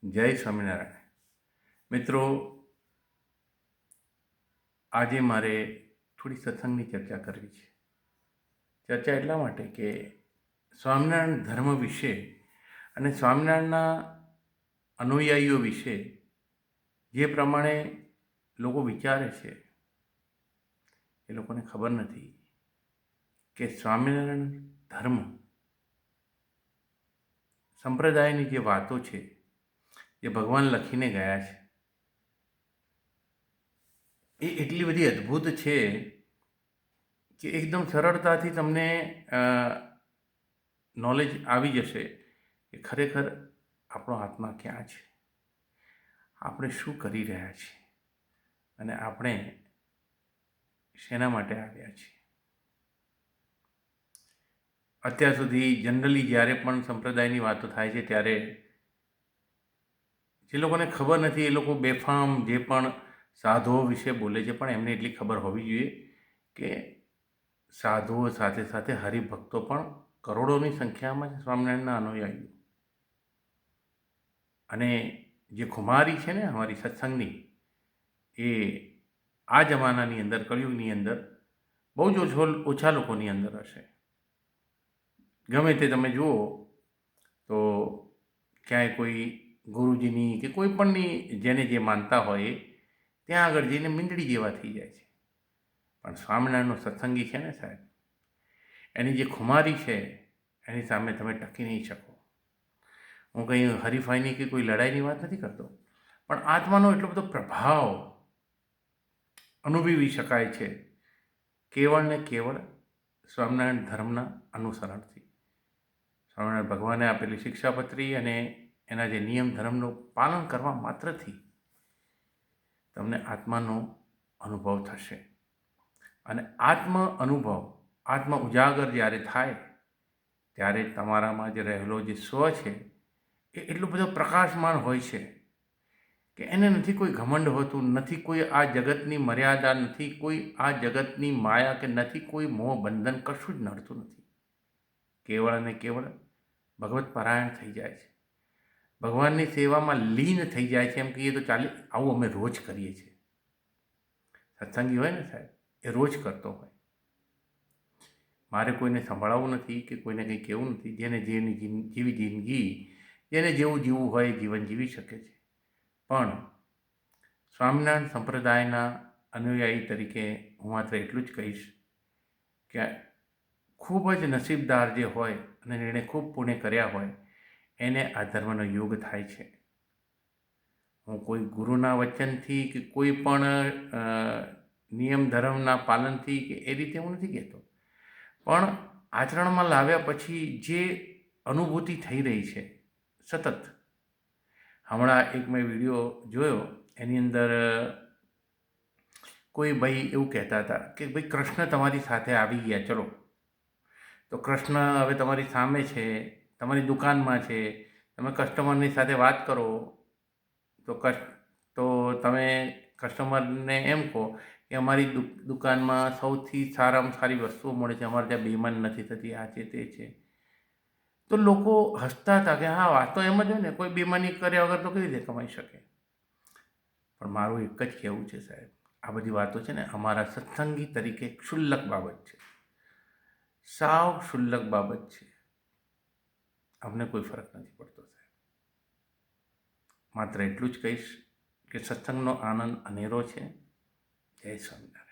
જય સ્વામિનારાયણ. મિત્રો, આજે મારે થોડી સત્સંગની ચર્ચા કરવી છે. ચર્ચા એટલા માટે કે સ્વામિનારાયણ ધર્મ વિશે અને સ્વામિનારાયણના અનુયાયીઓ વિશે જે પ્રમાણે લોકો વિચારે છે એ લોકોને ખબર નથી કે સ્વામિનારાયણ ધર્મ સંપ્રદાયની જે વાતો છે જે ભગવાન લખીને ગયા છે એ એટલી બધી અદ્ભુત છે કે એકદમ સરળતાથી તમને નોલેજ આવી જશે કે ખરેખર આપણો આત્મા ક્યાં છે, આપણે શું કરી રહ્યા છીએ અને આપણે શેના માટે આવ્યા છીએ. અત્યાર સુધી જનરલી જ્યારે પણ સંપ્રદાયની વાતો થાય છે ત્યારે જે લોકોને ખબર નથી એ લોકો બેફામ જે પણ સાધુઓ વિશે બોલે છે, પણ એમને એટલી ખબર હોવી જોઈએ કે સાધુઓ સાથે સાથે હરિભક્તો પણ કરોડોની સંખ્યામાં છે સ્વામિનારાયણના અનુયાયીઓ. અને જે ખુમારી છે ને અમારી સત્સંગની, એ આ જમાનાની અંદર, કળિયુગની અંદર બહુ જ ઓછા લોકોની અંદર હશે. ગમે તે તમે જુઓ તો ક્યાંય કોઈ ગુરુજીની કે કોઈ પણની જેને જે માનતા હોય એ ત્યાં આગળ જઈને મીંડળી જેવા થઈ જાય છે. પણ સ્વામિનારાયણનો સત્સંગી છે ને સાહેબ, એની જે ખુમારી છે એની સામે તમે ટકી નહીં શકો. હું કંઈ હરીફાઈની કે કોઈ લડાઈની વાત નથી કરતો, પણ આત્માનો એટલો બધો પ્રભાવ અનુભવી શકાય છે કેવળ ને કેવળ સ્વામિનારાયણ ધર્મના અનુસરણથી. સ્વામિનારાયણ ભગવાને આપેલી શિક્ષાપત્રી અને એના જે નિયમ ધર્મનું પાલન કરવા માત્રથી તમને આત્માનો અનુભવ થશે. અને આત્મ અનુભવ, આત્મ ઉજાગર જ્યારે થાય ત્યારે તમારામાં જે રહેલો જે સ્વ છે એ એટલો બધો પ્રકાશમાન હોય છે કે એને નથી કોઈ ઘમંડ હોતું, નથી કોઈ આ જગતની મર્યાદા, નથી કોઈ આ જગતની માયા, કે નથી કોઈ મોહ બંધન, કશું જ નડતું નથી. કેવળ અને કેવળ ભગવત પરાયણ થઈ જાય છે, ભગવાનની સેવામાં લીન થઈ જાય છે. એમ કહીએ તો ચાલે, આવું અમે રોજ કરીએ છીએ. સત્સંગી હોય ને સાહેબ, એ રોજ કરતો હોય. મારે કોઈને સંભળાવવું નથી કે કોઈને કંઈ કહેવું નથી. જેને જેવી જિંદગી, જેને જેવું જીવવું હોય એ જીવન જીવી શકે છે. પણ સ્વામિનારાયણ સંપ્રદાયના અનુયાયી તરીકે હું માત્ર એટલું જ કહીશ કે ખૂબ જ નસીબદાર જે હોય અને એણે ખૂબ પુણ્ય કર્યા હોય એને આ ધર્મનો યોગ થાય છે. હું કોઈ ગુરુના વચનથી કે કોઈ પણ નિયમ ધર્મના પાલનથી કે એ રીતે હું નથી કહેતો, પણ આચરણમાં લાવ્યા પછી જે અનુભૂતિ થઈ રહી છે સતત. હમણાં એક મેં વિડીયો જોયો, એની અંદર કોઈ ભાઈ એવું કહેતા હતા કે ભાઈ કૃષ્ણ તમારી સાથે આવી ગયા, ચલો તો કૃષ્ણ હવે તમારી સામે છે, તમારી દુકાનમાં છે, તમે કસ્ટમરની સાથે વાત કરો તો તમે કસ્ટમરને એમ કહો કે અમારી દુકાનમાં સૌથી સારામાં સારી વસ્તુઓ મળે છે, અમારે ત્યાં બેઈમાની નથી થતી, આ છે તે છે. તો લોકો હસતા હતા કે હા, વાત તો એમ જ હોય ને, કોઈ બેઈમાની કર્યા વગર તો કેવી રીતે કમાઈ શકે. પણ મારું એક જ કહેવું છે સાહેબ, આ બધી વાતો છે ને અમારા સત્સંગી તરીકે ક્ષુલ્લક બાબત છે, સાવ ક્ષુલ્લક બાબત છે. અમને કોઈ ફરક નથી પડતો સાહેબ. માત્ર એટલું જ કહીશ કે સત્સંગનો આનંદ અનેરો છે. જય સ્વામિનારાયણ.